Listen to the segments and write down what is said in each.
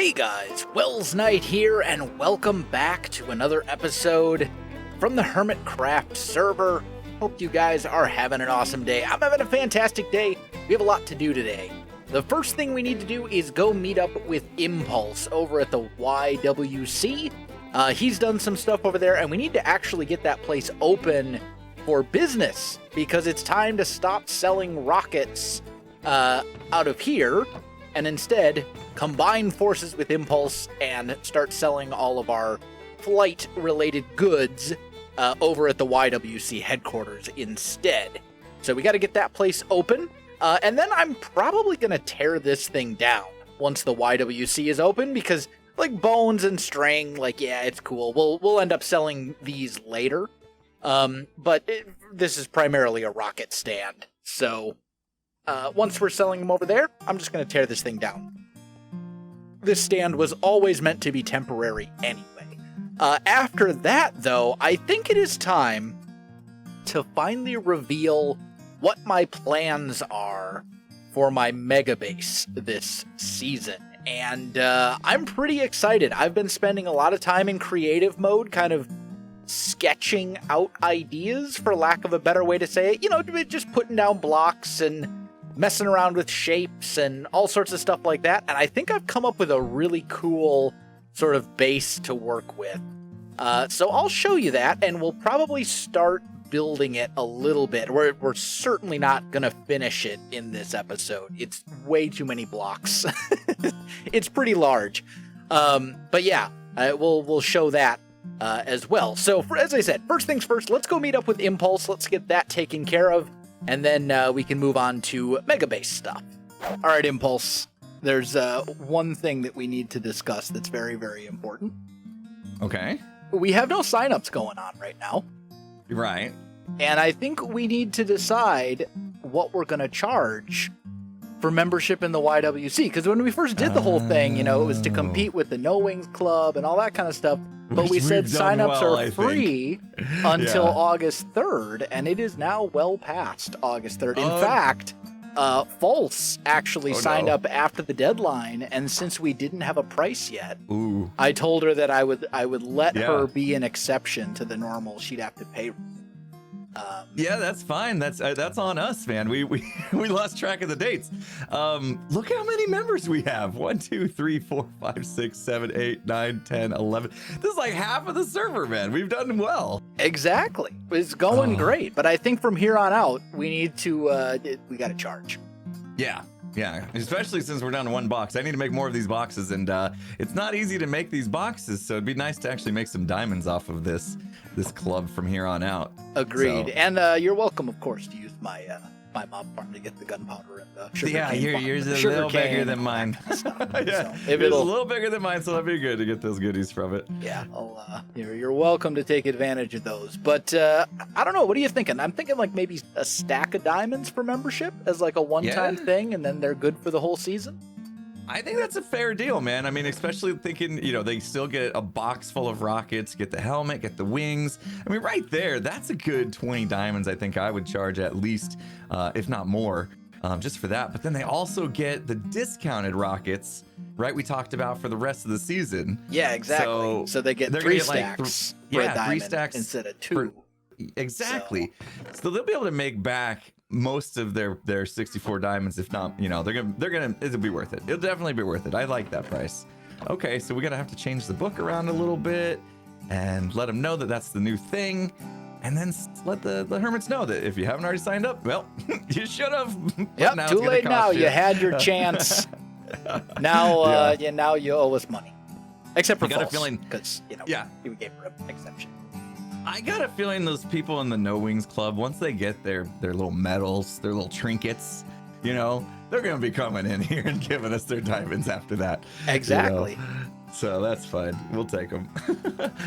Hey guys, Welsknight here, and welcome back to another episode from the Hermitcraft server. Hope you guys are having an awesome day. I'm having a fantastic day. We have a lot to do today. The first thing we need to do is go meet up with Impulse over at the YWC. He's done some stuff over there, and we need to actually get that place open for business, because it's time to stop selling rockets out of here, and instead combine forces with Impulse and start selling all of our flight-related goods over at the YWC headquarters instead. So we got to get that place open, and then I'm probably going to tear this thing down once the YWC is open, because like bones and string, like, yeah, it's cool. We'll end up selling these later, but this is primarily a rocket stand. So once we're selling them over there, I'm just going to tear this thing down. This stand was always meant to be temporary anyway. After that, though, I think it is time to finally reveal what my plans are for my mega base this season. And I'm pretty excited. I've been spending a lot of time in creative mode, kind of sketching out ideas, for lack of a better way to say it. You know, just putting down blocks and messing around with shapes and all sorts of stuff like that. And I think I've come up with a really cool sort of base to work with. So I'll show you that, and we'll probably start building it a little bit. We're certainly not going to finish it in this episode. It's way too many blocks. It's pretty large. But yeah, we'll show that as well. So as I said, first things first, let's go meet up with Impulse. Let's get that taken care of. And then we can move on to Mega Base stuff. All right, Impulse. There's one thing that we need to discuss that's very, very important. Okay. We have no signups going on right now. Right. And I think we need to decide what we're going to charge for membership in the YWC. Because when we first did the whole thing, you know, it was to compete with the No Wings Club and all that kind of stuff. But we said signups are free until August 3rd, and it is now well past August 3rd. In fact, False actually signed up after the deadline, and since we didn't have a price yet, I told her that I would let her be an exception to the normal. She'd have to pay. Yeah, that's fine. That's on us, man. We lost track of the dates. Look how many members we have. 1, 2, 3, 4, 5, 6, 7, 8, 9, 10, 11. This is like half of the server, man. We've done well. Exactly. It's going great. But I think from here on out, we need to, we got to charge. Yeah. Yeah, especially since we're down to one box. I need to make more of these boxes, and it's not easy to make these boxes, so it'd be nice to actually make some diamonds off of this club from here on out. Agreed. So. And you're welcome, of course, to use my mob farm to get the gunpowder and the sugar cane. Yeah, yours is a little bigger than mine. Yeah, so it's a little bigger than mine, so that'd be good to get those goodies from it. Yeah, you're welcome to take advantage of those. But I don't know, what are you thinking? I'm thinking like maybe a stack of diamonds for membership as like a one-time thing, and then they're good for the whole season? I think that's a fair deal, man. I mean, especially thinking, you know, they still get a box full of rockets, get the helmet, get the wings. I mean, right there, that's a good 20 diamonds. I think I would charge at least, if not more, just for that. But then they also get the discounted rockets, right? We talked about for the rest of the season. Yeah, exactly. So they get 3 stacks for a diamond 3 stacks instead of 2. Exactly. So they'll be able to make back most of their 64 diamonds, if not, you know, it'll be worth it. It'll definitely be worth it. I like that price. Okay, so we're gonna have to change the book around a little bit and let them know that that's the new thing, and then let the hermits know that if you haven't already signed up, well, you should have. Yep, too late now. You had your chance. Now, now you owe us money, except for False, because you we gave her an exception. I got a feeling those people in the No Wings Club, once they get their little medals, their little trinkets, you know, they're going to be coming in here and giving us their diamonds after that. Exactly. You know? So that's fine. We'll take them.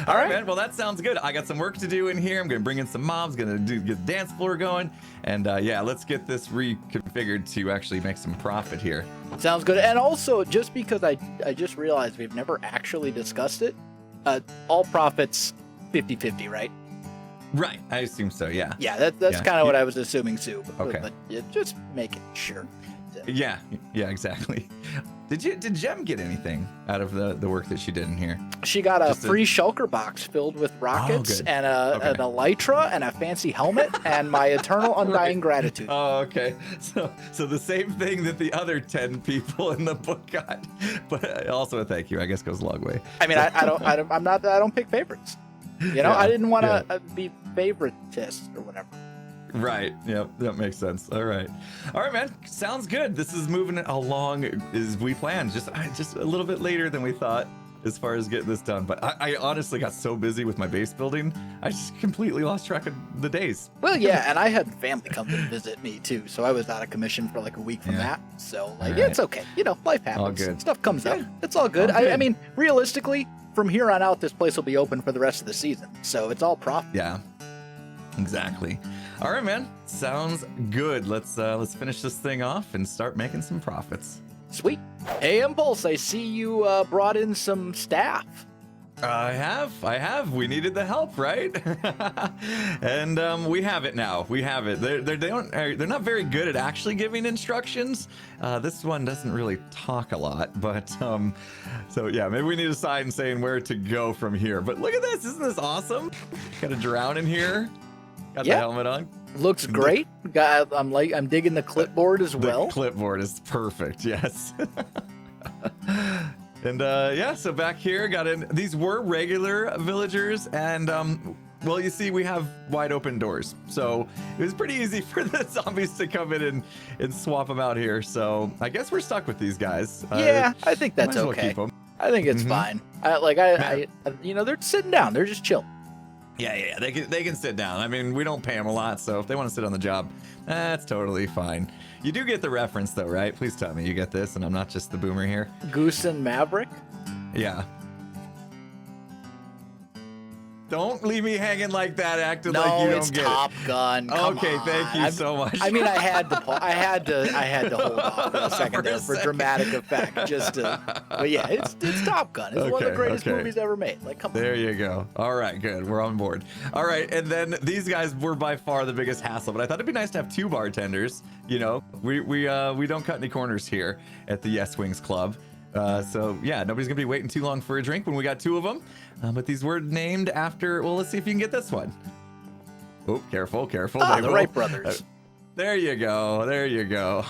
All right, man. Well, that sounds good. I got some work to do in here. I'm going to bring in some mobs, going to get the dance floor going. And let's get this reconfigured to actually make some profit here. Sounds good. And also, just because I just realized we've never actually discussed it, all profits 50-50, right? Right, I assume so, yeah. Yeah, that's kind of what I was assuming, too. Okay. But just making sure. it. Yeah, exactly. Did Jem get anything out of the work that she did in here? She got a free shulker box filled with rockets and an elytra and a fancy helmet and my eternal undying gratitude. Oh, okay. So the same thing that the other 10 people in the book got, but also a thank you. I guess goes a long way. I mean, I don't pick favorites. You know, I didn't want to be favoritist or whatever. Right. Yep. That makes sense. All right, man. Sounds good. This is moving along as we planned. Just a little bit later than we thought as far as getting this done. But I honestly got so busy with my base building, I just completely lost track of the days. Well, yeah, and I had family come to visit me too, so I was out of commission for like a week from that. So it's okay. You know, life happens. All good. Stuff comes up. It's all good. I mean, realistically, from here on out, this place will be open for the rest of the season, so it's all profit. Yeah. Exactly. All right, man. Sounds good. Let's finish this thing off and start making some profits. Sweet. Hey, Impulse, I see you brought in some staff. I have. We needed the help, right? And we have it now. We have it. They're not very good at actually giving instructions. This one doesn't really talk a lot, but so yeah, maybe we need a sign saying where to go from here. But look at this. Isn't this awesome? Got a drown in here. Got the helmet on. Looks great. I'm digging the clipboard as well. The clipboard is perfect. Yes. And so back here, got in. These were regular villagers, and well, you see, we have wide open doors, so it was pretty easy for the zombies to come in and swap them out here. So I guess we're stuck with these guys. Yeah, I think that's okay. I think it's fine. You know, they're sitting down. They're just chilling. Yeah, they can sit down. I mean, we don't pay them a lot, so if they want to sit on the job, that's totally fine. You do get the reference, though, right? Please tell me you get this, and I'm not just the boomer here. Goose and Maverick? Yeah. Don't leave me hanging like that, acting like you don't get it. No, it's Top Gun. Okay, thank you so much. I mean, I had to hold off for a second there for dramatic effect, But yeah, it's Top Gun. It's one of the greatest movies ever made. Like, come on. There you go. All right, good. We're on board. All right, and then these guys were by far the biggest hassle, but I thought it'd be nice to have two bartenders. You know, we don't cut any corners here at the Yes Wings Club. So yeah, nobody's gonna be waiting too long for a drink when we got two of them. But these were named after. Well, let's see if you can get this one. Oh, careful! The Wright brothers. There you go.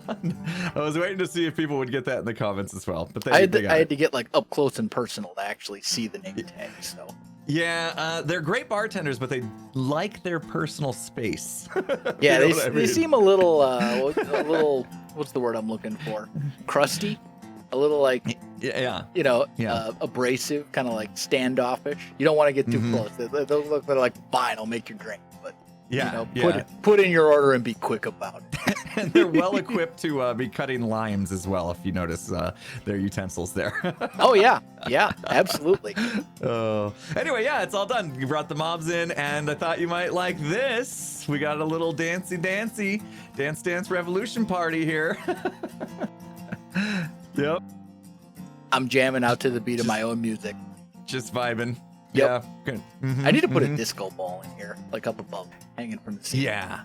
I was waiting to see if people would get that in the comments as well. But I had to get like up close and personal to actually see the name tag. So. Yeah, they're great bartenders, but they like their personal space. Yeah, they seem a little, what's the word I'm looking for? Crusty? A little like, abrasive, kind of like standoffish. You don't want to get too close. Those look like, fine, I'll make your drink. But, put in your order and be quick about it. And they're well equipped to be cutting limes as well, if you notice their utensils there. Oh, yeah, absolutely. Anyway, it's all done. You brought the mobs in, and I thought you might like this. We got a little dance revolution party here. Yep. I'm jamming out to the beat of my own music. Just vibing. Yep. Yeah. Good. I need to put a disco ball in here, like up above, hanging from the ceiling. Yeah.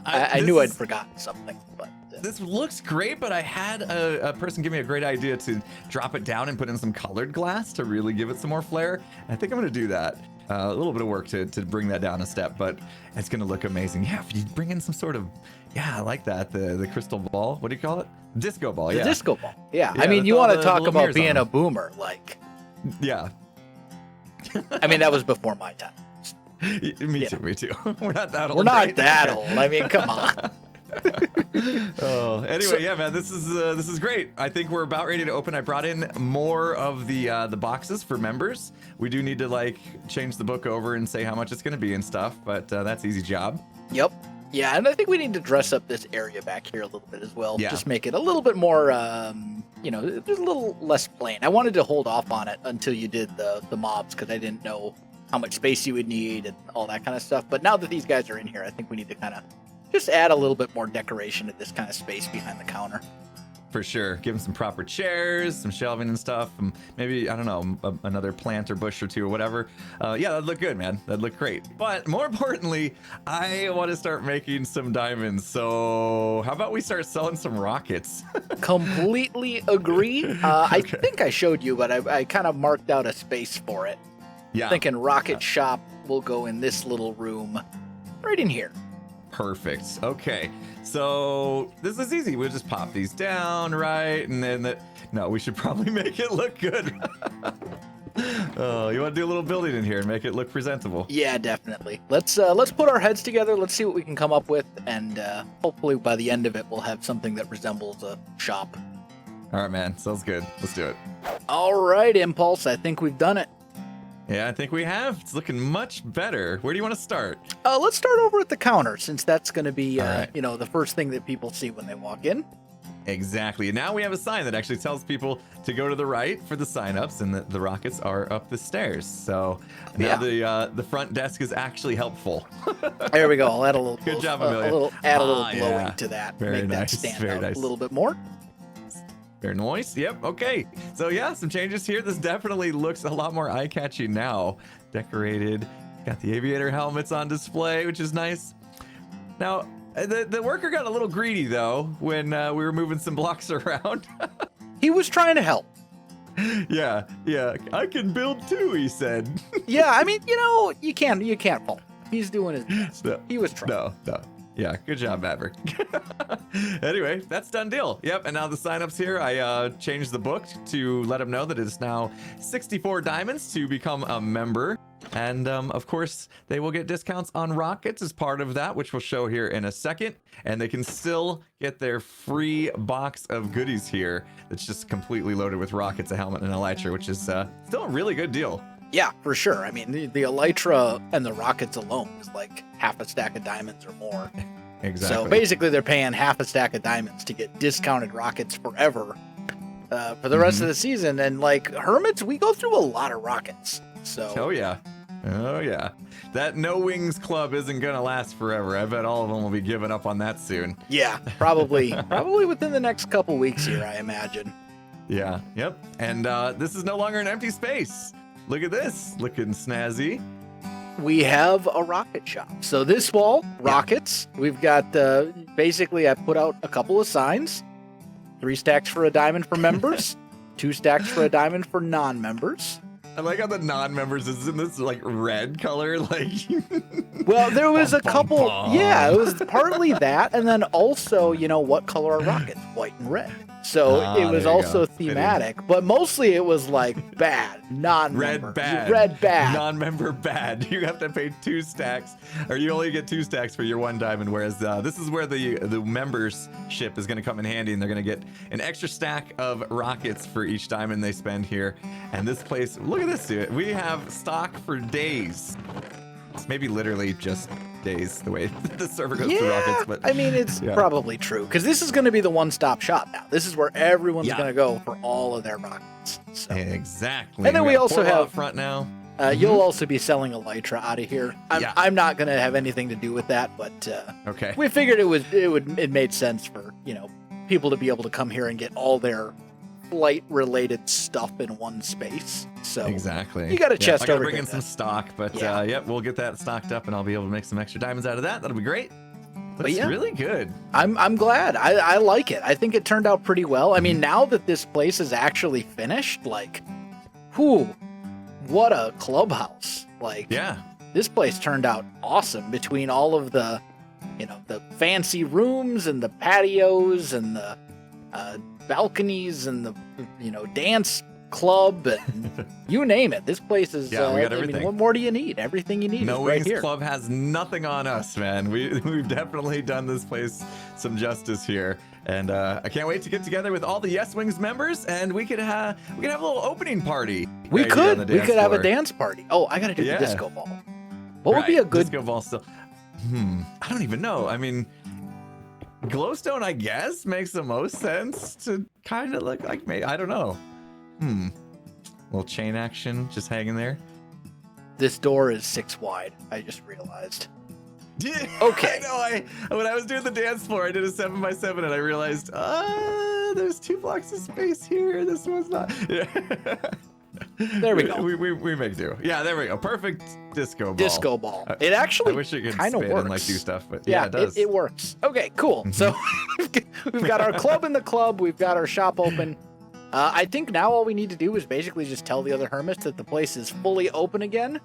I knew I'd forgotten something, but this looks great. But I had a person give me a great idea to drop it down and put in some colored glass to really give it some more flair. I think I'm going to do that. A little bit of work to bring that down a step, but it's going to look amazing. Yeah, if you bring in some sort of, I like that. The crystal ball. What do you call it? Disco ball. The disco ball. Yeah. I mean, you want to talk about being a boomer, like. Yeah. I mean, that was before my time. Me too. We're not that old. We're not that old. I mean, come on. Anyway, man, this is great. I think we're about ready to open. I brought in more of the boxes for members. We do need to change the book over and say how much it's going to be and stuff, but that's easy job. Yep. Yeah, and I think we need to dress up this area back here a little bit as well. Yeah. Just make it a little bit more, just a little less plain. I wanted to hold off on it until you did the mobs because I didn't know how much space you would need and all that kind of stuff. But now that these guys are in here, I think we need to kind of just add a little bit more decoration to this kind of space behind the counter. For sure. Give them some proper chairs, some shelving and stuff, and maybe, I don't know, another plant or bush or two or whatever. Yeah, that'd look good, man. That'd look great. But more importantly, I want to start making some diamonds. So how about we start selling some rockets? Completely agree. Okay. I think I showed you, but I kind of marked out a space for it. Yeah. Thinking rocket shop will go in this little room right in here. Perfect. Okay. So this is easy. We'll just pop these down, right? And then no, we should probably make it look good. Oh, you want to do a little building in here and make it look presentable? Yeah, definitely. Let's put our heads together. Let's see what we can come up with, and hopefully by the end of it, we'll have something that resembles a shop. All right, man. Sounds good. Let's do it. All right, Impulse. I think we've done it. Yeah, I think we have. It's looking much better. Where do you want to start? Let's start over at the counter, since that's going to be, All right. the first thing that people see when they walk in. Exactly. And now we have a sign that actually tells people to go to the right for the signups, and the rockets are up the stairs. So now the front desk is actually helpful. There we go. I'll add a little. Good job, Amelia. Add a little glowing Yeah. to that. Very Make nice. that stand Very out nice. a little bit more. Very nice. Yep. Okay. So yeah, some changes here. This definitely looks a lot more eye-catching now. Decorated. Got the aviator helmets on display, which is nice. Now, the worker got a little greedy though when we were moving some blocks around. He was trying to help. Yeah. I can build too, he said. Yeah, I mean, you can't fault him. He's doing his best. No, He was trying. No. Yeah, good job, Maverick. Anyway, that's done deal. Yep, and now the signups here, I changed the book to let them know that it's now 64 diamonds to become a member. And of course, they will get discounts on rockets as part of that, which we'll show here in a second. And they can still get their free box of goodies here that's just completely loaded with rockets, a helmet, and an elytra, which is still a really good deal. Yeah, for sure. I mean, the elytra and the rockets alone is like half a stack of diamonds or more. Exactly. So basically, they're paying half a stack of diamonds to get discounted rockets forever for the rest of the season. And like hermits, we go through a lot of rockets. So Oh yeah. That No Wings Club isn't gonna last forever. I bet all of them will be giving up on that soon. yeah, probably within the next couple weeks here, I imagine. Yeah. Yep. And this is no longer an empty space. Look at this, looking snazzy. We have a rocket shop. So this wall, rockets. We've got basically I put out a couple of signs. 3 stacks for a diamond for members, 2 stacks for a diamond for non-members. I like how the non-members is in this like red color, like. Well, there was a couple. bum. Yeah, it was partly that, and then also, what color are rockets? White and red. So it was there you also go. thematic, but mostly it was like bad, non-member. Red bad. Red bad. Non-member bad. You have to pay 2 stacks, or you only get 2 stacks for your 1 diamond. Whereas this is where the membership is going to come in handy, and they're going to get an extra stack of rockets for each diamond they spend here. And this place, look at this, dude. We have stock for days. Maybe literally just days, the way the server goes through rockets. But I mean, it's probably true, because this is going to be the one-stop shop now. This is where everyone's going to go for all of their rockets. So. Exactly. And then we got also portal out have front now. You'll also be selling elytra out of here. I'm not going to have anything to do with that, but Okay. we figured it made sense for people to be able to come here and get all their flight-related stuff in one space. So Exactly. you got a chest I gotta over bring here in some then. stock, but yep, we'll get that stocked up, and I'll be able to make some extra diamonds out of that. That'll be great. Looks yeah. really good. I'm glad. I like it. I think it turned out pretty well. I mean, now that this place is actually finished, like, what a clubhouse. Like, Yeah. this place turned out awesome between all of the, the fancy rooms and the patios and the balconies and the, dance club and you name it. This place is, Yeah, we got everything. what more do you need? Everything you need No is right Wings here. Club has nothing on us, man. We've definitely done this place some justice here, and I can't wait to get together with all the Yes Wings members, and we could have a little opening party. We right here on the could dance have a floor. dance party. Oh, I gotta do Yeah. the disco ball. What would be a good disco ball? Still, I don't even know. I mean, glowstone, I guess, makes the most sense to kind of look like me. I don't know. Little chain action just hanging there. This door is 6 wide. I just realized. Yeah, Okay. I know. When I was doing the dance floor, I did a 7x7, and I realized, there's 2 blocks of space here. This one's not. Yeah. There we go. We make do. Yeah, there we go. Perfect disco ball. Disco ball. It actually I wish it could kind of spin works. and like do stuff, but yeah, it does. It works. Okay, cool. So we've got our club in the club. We've got our shop open. I think now all we need to do is basically just tell the other hermits that the place is fully open again,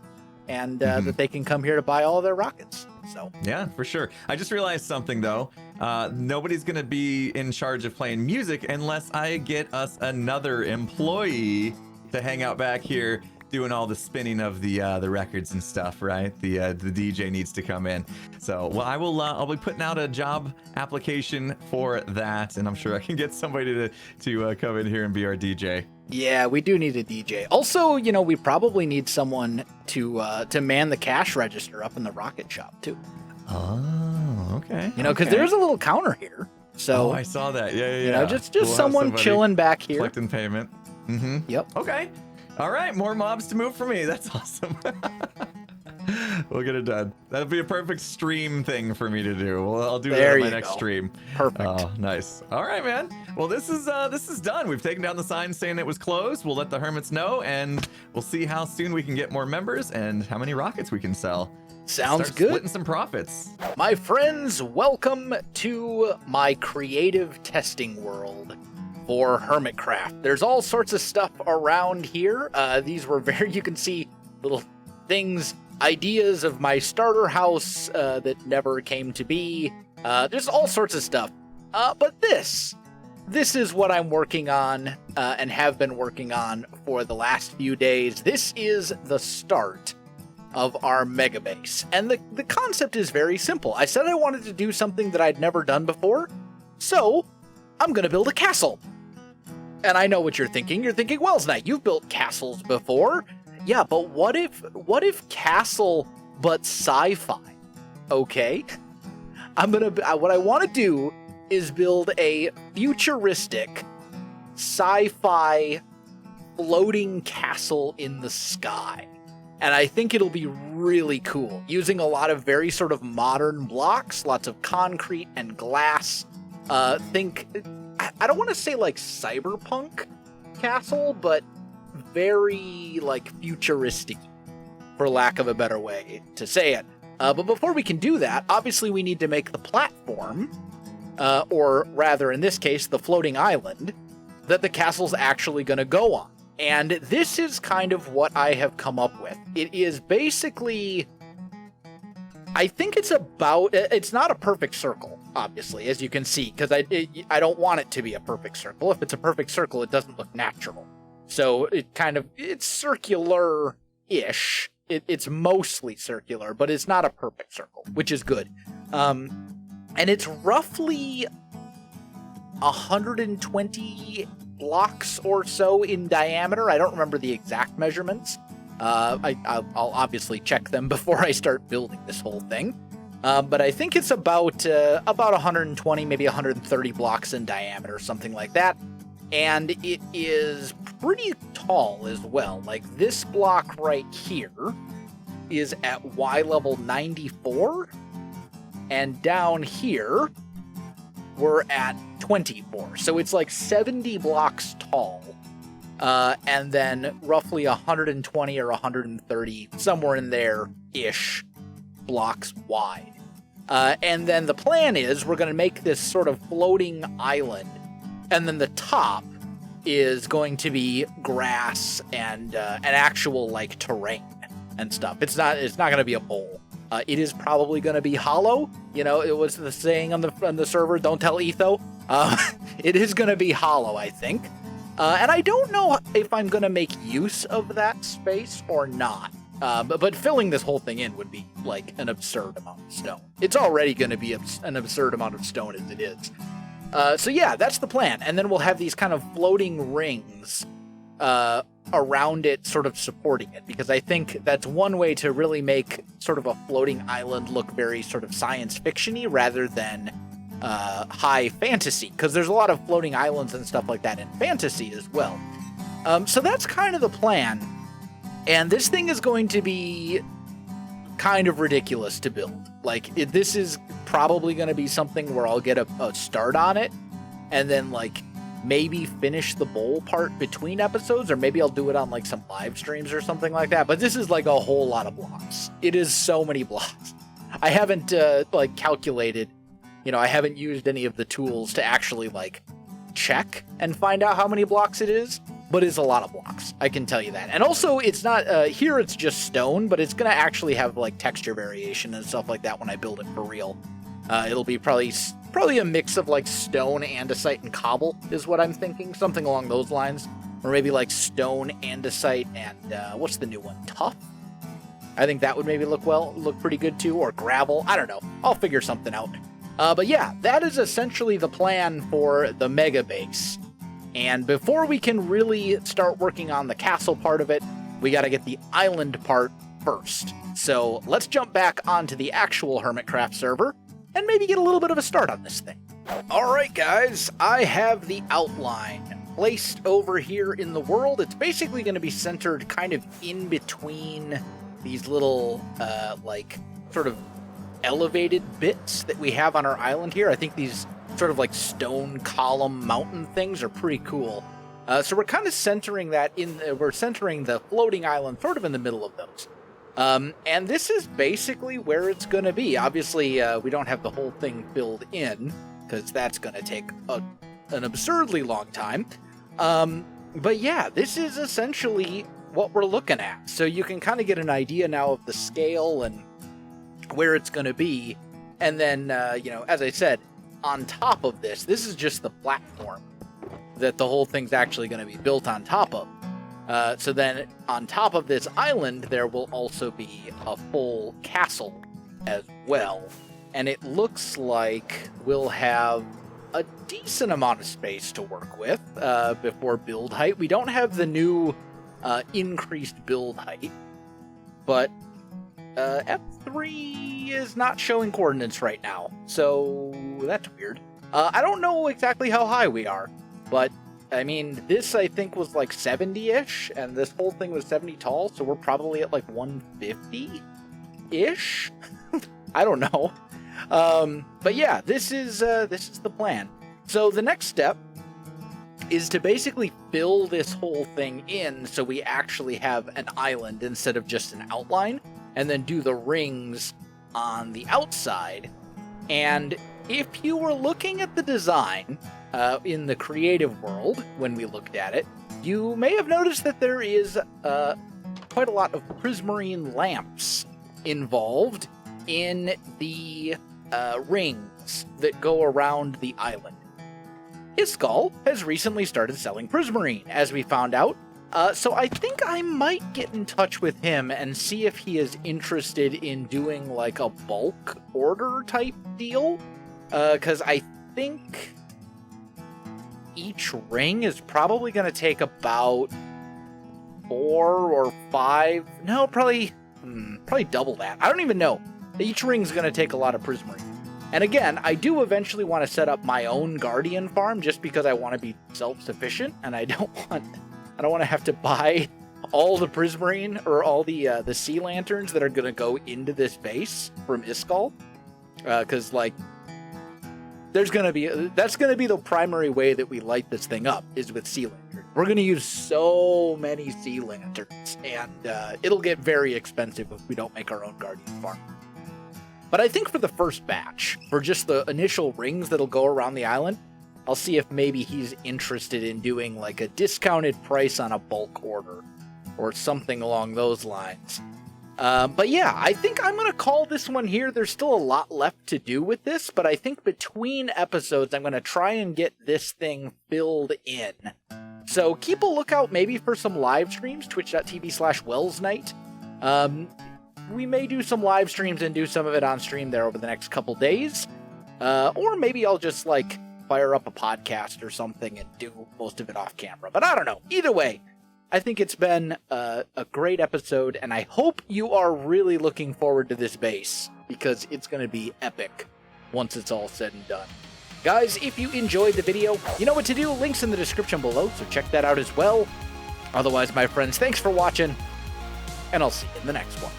and that they can come here to buy all of their rockets. So yeah, for sure. I just realized something though. Nobody's gonna be in charge of playing music unless I get us another employee to hang out back here doing all the spinning of the records and stuff, right? The DJ needs to come in. So, well, I'll be putting out a job application for that, and I'm sure I can get somebody to come in here and be our DJ. yeah, we do need a DJ. Also, we probably need someone to man the cash register up in the rocket shop too. Oh, okay. Because there's a little counter here. So I saw that. Yeah. Just someone chilling back here. Collecting payment. Mm-hmm. Yep. Okay. All right. More mobs to move for me. That's awesome. We'll get it done. That'll be a perfect stream thing for me to do. Well, I'll do that on my next stream. Perfect. Oh, nice. All right, man. Well, this is done. We've taken down the sign saying it was closed. We'll let the hermits know, and we'll see how soon we can get more members and how many rockets we can sell. Sounds Start good. Splitting some profits. My friends, welcome to my creative testing world for Hermitcraft. There's all sorts of stuff around here. These were you can see little things, ideas of my starter house that never came to be. There's all sorts of stuff. But this is what I'm working on and have been working on for the last few days. This is the start of our mega base. And the concept is very simple. I said I wanted to do something that I'd never done before, so I'm gonna build a castle. And I know what you're thinking. You're thinking, Welsknight, you've built castles before. Yeah, but what if castle but sci-fi? Okay. What I want to do is build a futuristic sci-fi floating castle in the sky. And I think it'll be really cool, using a lot of very sort of modern blocks, lots of concrete and glass. I don't want to say like cyberpunk castle, but very like futuristic, for lack of a better way to say it. But before we can do that, obviously we need to make the platform, or rather in this case, the floating island, that the castle's actually going to go on. And this is kind of what I have come up with. It is basically, I think it's not a perfect circle, obviously, as you can see, because I don't want it to be a perfect circle. If it's a perfect circle, it doesn't look natural. So it's circular-ish. It's mostly circular, but it's not a perfect circle, which is good. And it's roughly 120 blocks or so in diameter. I don't remember the exact measurements. I'll obviously check them before I start building this whole thing. But I think it's about 120, maybe 130 blocks in diameter, something like that. And it is pretty tall as well. Like this block right here is at Y level 94. And down here, we're at 24. So it's like 70 blocks tall. And then roughly 120 or 130, somewhere in there-ish, blocks wide. And then the plan is we're going to make this sort of floating island. And then the top is going to be grass and an actual like terrain and stuff. It's not going to be a bowl. It is probably going to be hollow. It was the saying on the server, don't tell Etho. It is going to be hollow, I think. And I don't know if I'm going to make use of that space or not. But filling this whole thing in would be like an absurd amount of stone. It's already going to be an absurd amount of stone as it is. So yeah, that's the plan. And then we'll have these kind of floating rings around it, sort of supporting it, because I think that's one way to really make sort of a floating island look very sort of science fiction-y rather than high fantasy, because there's a lot of floating islands and stuff like that in fantasy as well. So that's kind of the plan. And this thing is going to be kind of ridiculous to build. Like, this is probably going to be something where I'll get a start on it, and then, like, maybe finish the bowl part between episodes, or maybe I'll do it on like some live streams or something like that. But this is like a whole lot of blocks. It is so many blocks. I haven't like calculated, you know, I haven't used any of the tools to actually like check and find out how many blocks it is, but it's a lot of blocks. I can tell you that. And also it's not, here it's just stone, but it's going to actually have like texture variation and stuff like that when I build it for real. It'll be probably a mix of like stone, andesite, and cobble is what I'm thinking. Something along those lines. Or maybe like stone, andesite, and what's the new one? Tuff? I think that would maybe look pretty good too. Or gravel. I don't know. I'll figure something out. But yeah, that is essentially the plan for the mega base. And before we can really start working on the castle part of it, we got to get the island part first. So let's jump back onto the actual Hermitcraft server and maybe get a little bit of a start on this thing. All right, guys, I have the outline placed over here in the world. It's basically going to be centered kind of in between these little, like, sort of elevated bits that we have on our island here. I think these sort of like stone column mountain things are pretty cool. So we're kind of centering that we're centering the floating island sort of in the middle of those. And this is basically where it's going to be. Obviously, we don't have the whole thing filled in because that's going to take an absurdly long time. But yeah, this is essentially what we're looking at. So you can kind of get an idea now of the scale and where it's going to be. And then, you know, as I said, on top of this is just the platform that the whole thing's actually going to be built on top of. So then on top of this island, there will also be a full castle as well. And it looks like we'll have a decent amount of space to work with before build height. We don't have the new increased build height, but F3 is not showing coordinates right now, so that's weird. I don't know exactly how high we are, but I mean, this I think was like 70-ish, and this whole thing was 70 tall, so we're probably at like 150-ish? I don't know. But yeah, this is the plan. So the next step is to basically fill this whole thing in so we actually have an island instead of just an outline, and then do the rings on the outside. And if you were looking at the design in the creative world when we looked at it, you may have noticed that there is quite a lot of prismarine lamps involved in the rings that go around the island. Iskall has recently started selling prismarine, as we found out. So I think I might get in touch with him and see if he is interested in doing like a bulk order type deal. Because I think each ring is probably going to take about 4 or 5. No, probably double that. I don't even know. Each ring's going to take a lot of prismarine. And again, I do eventually want to set up my own guardian farm just because I want to be self-sufficient, and I don't want to have to buy all the prismarine or all the sea lanterns that are going to go into this base from Iskall. Because like that's going to be the primary way that we light this thing up is with sea lanterns. We're going to use so many sea lanterns, and it'll get very expensive if we don't make our own guardian farm. But I think for the first batch, for just the initial rings that'll go around the island, I'll see if maybe he's interested in doing like a discounted price on a bulk order or something along those lines. But yeah, I think I'm going to call this one here. There's still a lot left to do with this, but I think between episodes, I'm going to try and get this thing filled in. So keep a lookout maybe for some live streams, twitch.tv/Welsknight. We may do some live streams and do some of it on stream there over the next couple days. Or maybe I'll just like fire up a podcast or something and do most of it off camera. But I don't know. Either way, I think it's been a great episode, and I hope you are really looking forward to this base, because it's going to be epic once it's all said and done. Guys, if you enjoyed the video, you know what to do. Links in the description below, so check that out as well. Otherwise, my friends, thanks for watching, and I'll see you in the next one.